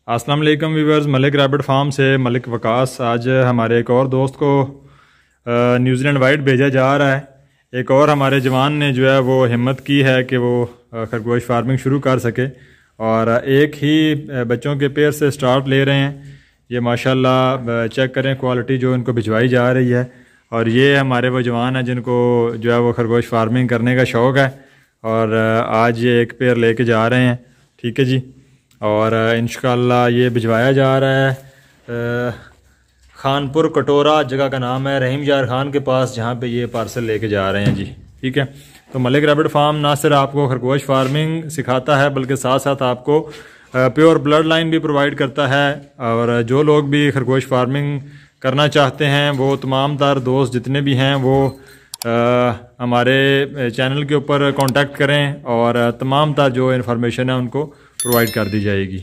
अस्सलाम वालेकुम viewers, Malik rabbit farm से मलिक वकास। आज हमारे एक और दोस्त को न्यूजीलैंड वाइट भेजा जा रहा है। एक और हमारे जवान ने जो है वो हिम्मत की है कि वो खरगोश फार्मिंग शुरू कर सके और एक ही बच्चों के पेयर से स्टार्ट ले रहे हैं। ये माशाल्लाह चेक करें क्वालिटी जो इनको भिजवाई जा रही है। और ये हमारे वो जवान हैं जिनको जो है वो खरगोश फार्मिंग करने का शौक़ है और आज ये एक पेयर लेके जा रहे हैं। ठीक है जी, और इंशाअल्लाह ये भिजवाया जा रहा है खानपुर कटोरा जगह का नाम है, रहीम यार खान के पास, जहाँ पे ये पार्सल लेके जा रहे हैं जी। ठीक है, तो मलिक रैबिट फार्म ना सिर्फ आपको खरगोश फार्मिंग सिखाता है बल्कि साथ साथ आपको प्योर ब्लड लाइन भी प्रोवाइड करता है। और जो लोग भी खरगोश फार्मिंग करना चाहते हैं वो तमाम तार दोस्त जितने भी हैं वो हमारे चैनल के ऊपर कांटेक्ट करें और तमाम तार जो इन्फॉर्मेशन है उनको प्रोवाइड कर दी जाएगी।